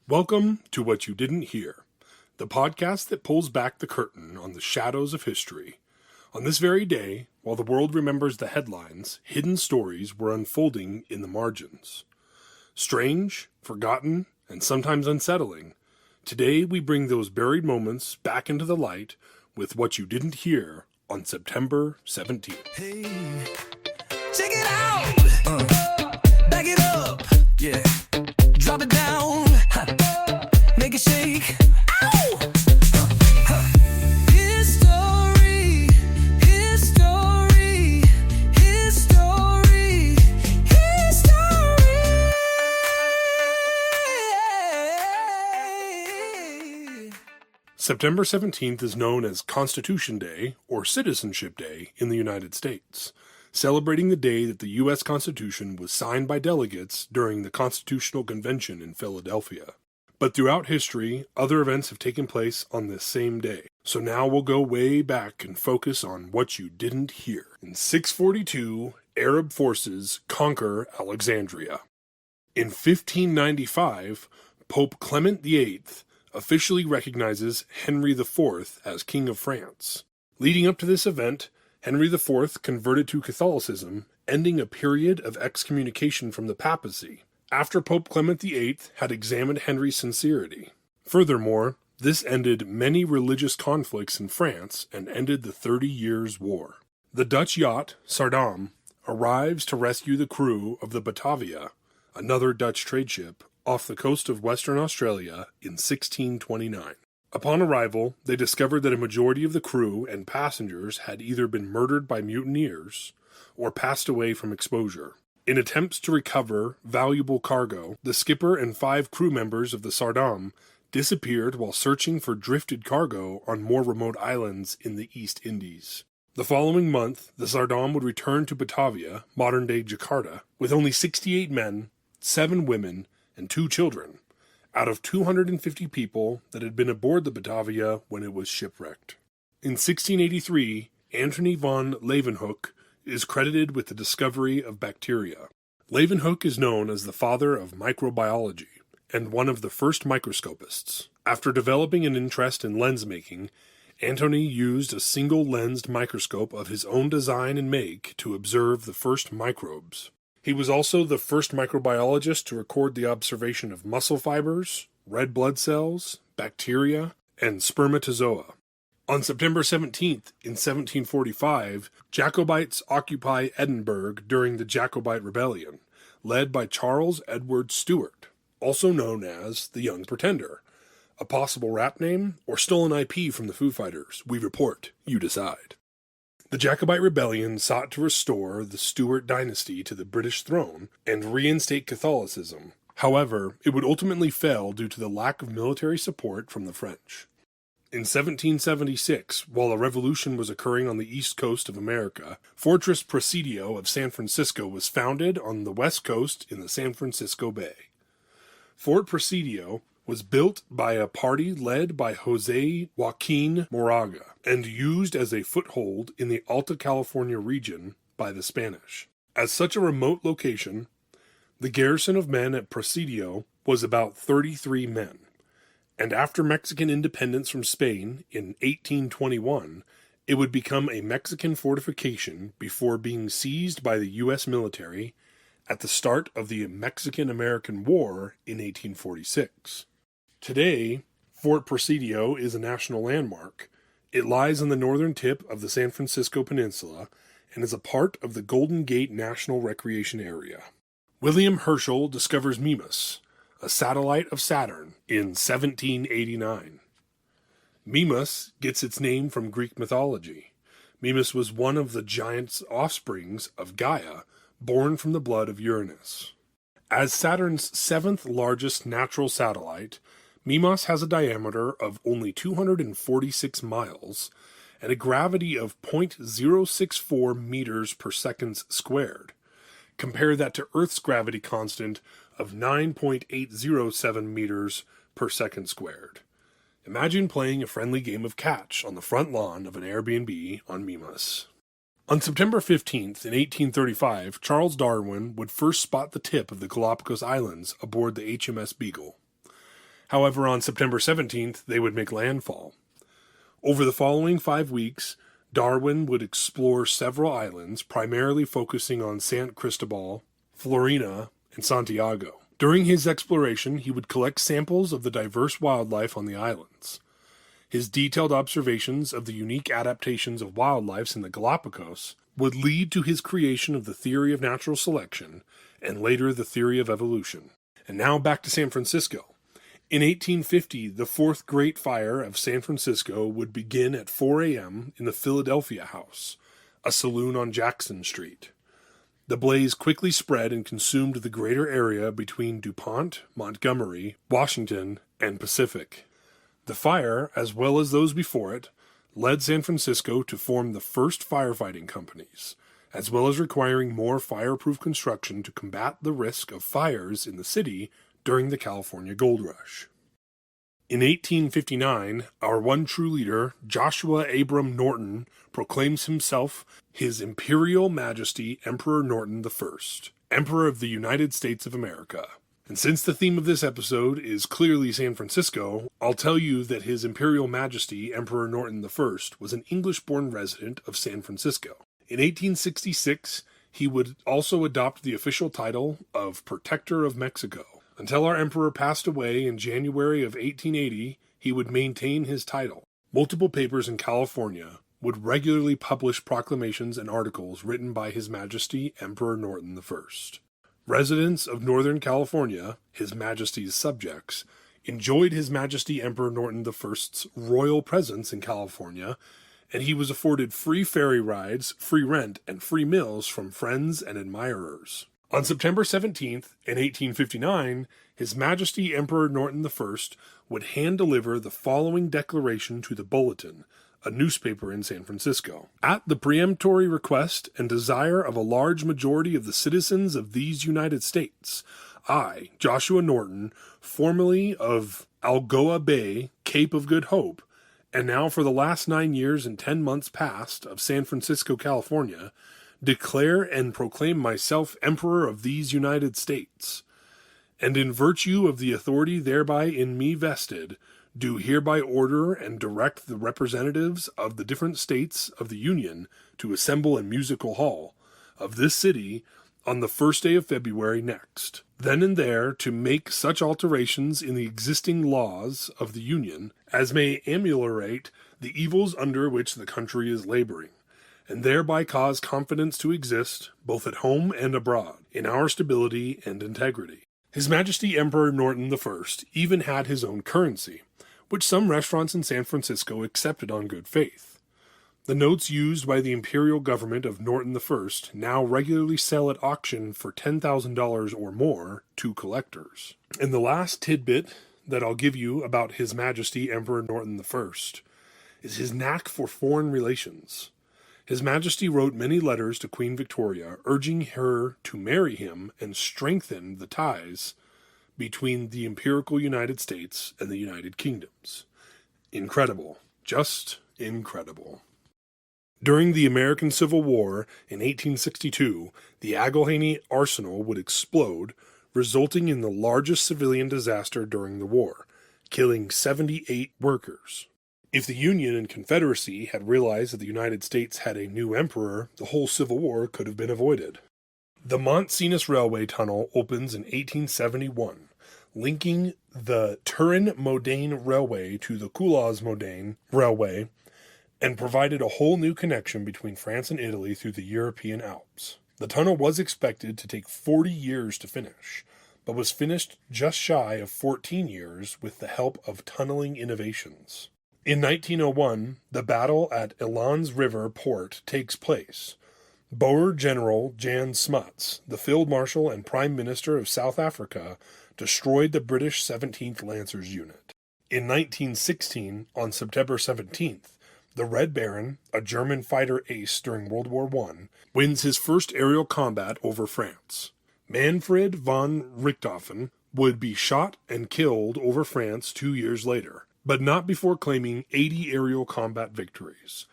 Welcome to What You Didn't Hear, the podcast that pulls back the curtain on the shadows of history. On this very day, while the world remembers the headlines, hidden stories were unfolding in the margins. Strange, forgotten, and sometimes unsettling, today we bring those buried moments back into the light with What You Didn't Hear on September 17th. Hey, check it out! Back it up! Yeah. Drop it down! Make it shake! Ow! History, history, history, history. September 17th is known as Constitution Day or Citizenship Day in the United States, celebrating the day that the U.S. Constitution was signed by delegates during the Constitutional Convention in Philadelphia. But throughout history, other events have taken place on this same day. So now we'll go way back and focus on what you didn't hear. In 642, Arab forces conquer Alexandria. In 1595, Pope Clement VIII officially recognizes Henry IV as King of France. Leading up to this event, Henry IV converted to Catholicism, ending a period of excommunication from the papacy, after Pope Clement VIII had examined Henry's sincerity. Furthermore, this ended many religious conflicts in France and ended the 30 Years' War. The Dutch yacht, Saardam, arrives to rescue the crew of the Batavia, another Dutch trade ship, off the coast of Western Australia in 1629. Upon arrival, they discovered that a majority of the crew and passengers had either been murdered by mutineers or passed away from exposure. In attempts to recover valuable cargo, the skipper and 5 crew members of the Saardam disappeared while searching for drifted cargo on more remote islands in the East Indies. The following month, the Saardam would return to Batavia, modern-day Jakarta, with only 68 men, 7 women, and 2 children, out of 250 people that had been aboard the Batavia when it was shipwrecked. In 1683, Antony von Leeuwenhoek is credited with the discovery of bacteria. Leeuwenhoek is known as the father of microbiology and one of the first microscopists. After developing an interest in lens making, Antony used a single-lensed microscope of his own design and make to observe the first microbes. He was also the first microbiologist to record the observation of muscle fibers, red blood cells, bacteria, and spermatozoa. On September 17th, in 1745, Jacobites occupy Edinburgh during the Jacobite Rebellion, led by Charles Edward Stuart, also known as the Young Pretender. A possible rap name or stolen IP from the Foo Fighters? We report, you decide. The Jacobite Rebellion sought to restore the Stuart dynasty to the British throne and reinstate Catholicism. However, it would ultimately fail due to the lack of military support from the French. In 1776, while a revolution was occurring on the east coast of America, Fortress Presidio of San Francisco was founded on the west coast in the San Francisco Bay. Fort Presidio was built by a party led by Jose Joaquin Moraga and used as a foothold in the Alta California region by the Spanish. As such a remote location, the garrison of men at Presidio was about 33 men, and after Mexican independence from Spain in 1821, it would become a Mexican fortification before being seized by the U.S. military at the start of the Mexican-American War in 1846. Today, Fort Presidio is a national landmark. It lies on the northern tip of the San Francisco Peninsula and is a part of the Golden Gate National Recreation Area. William Herschel discovers Mimas, a satellite of Saturn, in 1789. Mimas gets its name from Greek mythology. Mimas was one of the giant's offsprings of Gaia, born from the blood of Uranus. As Saturn's 7th largest natural satellite, Mimas has a diameter of only 246 miles and a gravity of 0.064 meters per second squared. Compare that to Earth's gravity constant of 9.807 meters per second squared. Imagine playing a friendly game of catch on the front lawn of an Airbnb on Mimas. On September 15th, in 1835, Charles Darwin would first spot the tip of the Galapagos Islands aboard the HMS Beagle. However, on September 17th, they would make landfall. Over the following 5 weeks, Darwin would explore several islands, primarily focusing on San Cristobal, Florina, and Santiago. During his exploration, he would collect samples of the diverse wildlife on the islands. His detailed observations of the unique adaptations of wildlife in the Galapagos would lead to his creation of the theory of natural selection, and later the theory of evolution. And now back to San Francisco. In 1850, the Fourth Great Fire of San Francisco would begin at 4 a.m. in the Philadelphia House, a saloon on Jackson Street. The blaze quickly spread and consumed the greater area between DuPont, Montgomery, Washington, and Pacific. The fire, as well as those before it, led San Francisco to form the first firefighting companies, as well as requiring more fireproof construction to combat the risk of fires in the city during the California Gold Rush. In 1859, our one true leader, Joshua Abram Norton, proclaims himself His Imperial Majesty Emperor Norton I, Emperor of the United States of America. And since the theme of this episode is clearly San Francisco, I'll tell you that His Imperial Majesty Emperor Norton I was an English-born resident of San Francisco. In 1866, he would also adopt the official title of Protector of Mexico. Until our emperor passed away in January of 1880, he would maintain his title. Multiple papers in California would regularly publish proclamations and articles written by His Majesty Emperor Norton I. Residents of Northern California, His Majesty's subjects, enjoyed His Majesty Emperor Norton I's royal presence in California, and he was afforded free ferry rides, free rent, and free meals from friends and admirers. On September 17th, in 1859, His Majesty Emperor Norton I would hand-deliver the following declaration to the Bulletin, a newspaper in San Francisco. At the peremptory request and desire of a large majority of the citizens of these United States, I, Joshua Norton, formerly of Algoa Bay, Cape of Good Hope, and now for the last 9 years and 10 months past of San Francisco, California, declare and proclaim myself Emperor of these United States, and in virtue of the authority thereby in me vested, do hereby order and direct the representatives of the different states of the Union to assemble in Musical Hall of this city on the 1st day of February next, then and there to make such alterations in the existing laws of the Union as may ameliorate the evils under which the country is laboring, and thereby cause confidence to exist, both at home and abroad, in our stability and integrity. His Majesty Emperor Norton I even had his own currency, which some restaurants in San Francisco accepted on good faith. The notes used by the imperial government of Norton I now regularly sell at auction for $10,000 or more to collectors. And the last tidbit that I'll give you about His Majesty Emperor Norton I is his knack for foreign relations. His Majesty wrote many letters to Queen Victoria urging her to marry him and strengthen the ties between the imperial United States and the United Kingdoms. Incredible. Just incredible. During the American Civil War in 1862, the Aghelhane Arsenal would explode, resulting in the largest civilian disaster during the war, killing 78 workers. If the Union and Confederacy had realized that the United States had a new emperor, the whole Civil War could have been avoided. The Mont Cenis Railway Tunnel opens in 1871, linking the Turin-Modane Railway to the Culloz-Modane Railway, and provided a whole new connection between France and Italy through the European Alps. The tunnel was expected to take 40 years to finish, but was finished just shy of 14 years with the help of tunneling innovations. In 1901, the battle at Elands River Port takes place. Boer General Jan Smuts, the Field Marshal and Prime Minister of South Africa, destroyed the British 17th Lancers Unit. In 1916, on September 17th, the Red Baron, a German fighter ace during World War I, wins his first aerial combat over France. Manfred von Richthofen would be shot and killed over France 2 years later, but not before claiming 80 aerial combat victories,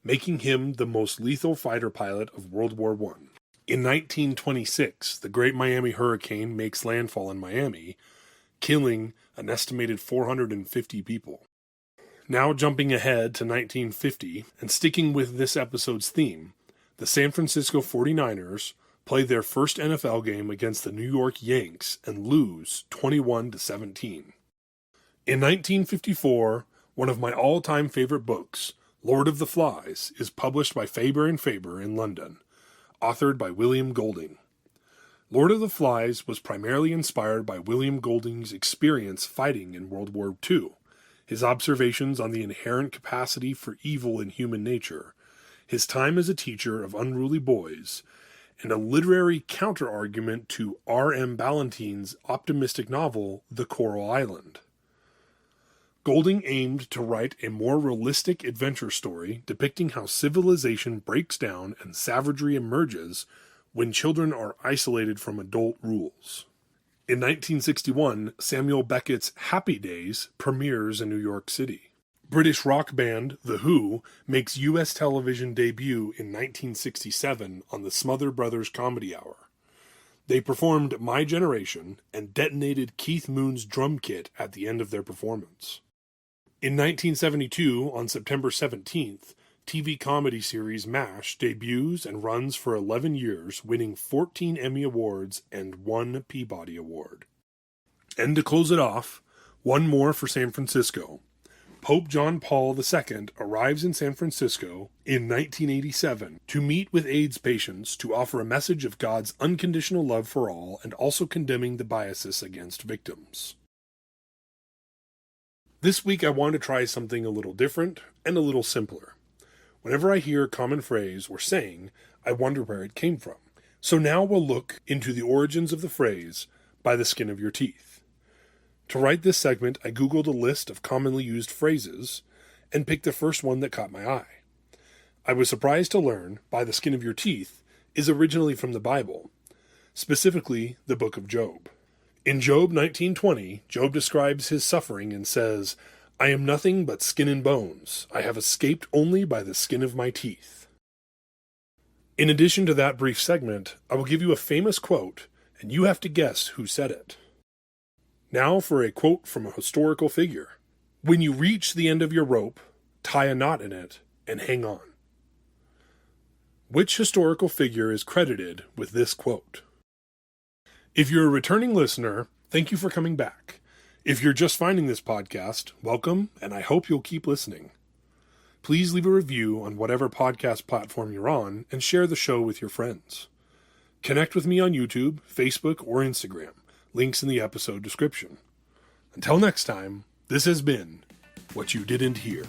making him the most lethal fighter pilot of World War I. In 1926, the Great Miami Hurricane makes landfall in Miami, killing an estimated 450 people. Now jumping ahead to 1950, and sticking with this episode's theme, the San Francisco 49ers play their first NFL game against the New York Yanks and lose 21-17. In 1954, one of my all-time favorite books, Lord of the Flies, is published by Faber and Faber in London, authored by William Golding. Lord of the Flies was primarily inspired by William Golding's experience fighting in World War II, his observations on the inherent capacity for evil in human nature, his time as a teacher of unruly boys, and a literary counter-argument to R.M. Ballantyne's optimistic novel, The Coral Island. Golding aimed to write a more realistic adventure story depicting how civilization breaks down and savagery emerges when children are isolated from adult rules. In 1961, Samuel Beckett's Happy Days premieres in New York City. British rock band The Who makes U.S. television debut in 1967 on the Smother Brothers Comedy Hour. They performed My Generation and detonated Keith Moon's drum kit at the end of their performance. In 1972, on September 17th, TV comedy series MASH debuts and runs for 11 years, winning 14 Emmy Awards and 1 Peabody Award. And to close it off, one more for San Francisco. Pope John Paul II arrives in San Francisco in 1987 to meet with AIDS patients to offer a message of God's unconditional love for all and also condemning the biases against victims. This week I want to try something a little different and a little simpler. Whenever I hear a common phrase or saying, I wonder where it came from. So now we'll look into the origins of the phrase, by the skin of your teeth. To write this segment, I Googled a list of commonly used phrases and picked the first one that caught my eye. I was surprised to learn, by the skin of your teeth, is originally from the Bible, specifically the book of Job. In Job 19:20, Job describes his suffering and says, I am nothing but skin and bones. I have escaped only by the skin of my teeth. In addition to that brief segment, I will give you a famous quote, and you have to guess who said it. Now for a quote from a historical figure. When you reach the end of your rope, tie a knot in it and hang on. Which historical figure is credited with this quote? If you're a returning listener, thank you for coming back. If you're just finding this podcast, welcome, and I hope you'll keep listening. Please leave a review on whatever podcast platform you're on and share the show with your friends. Connect with me on YouTube, Facebook, or Instagram. Links in the episode description. Until next time, this has been What You Didn't Hear.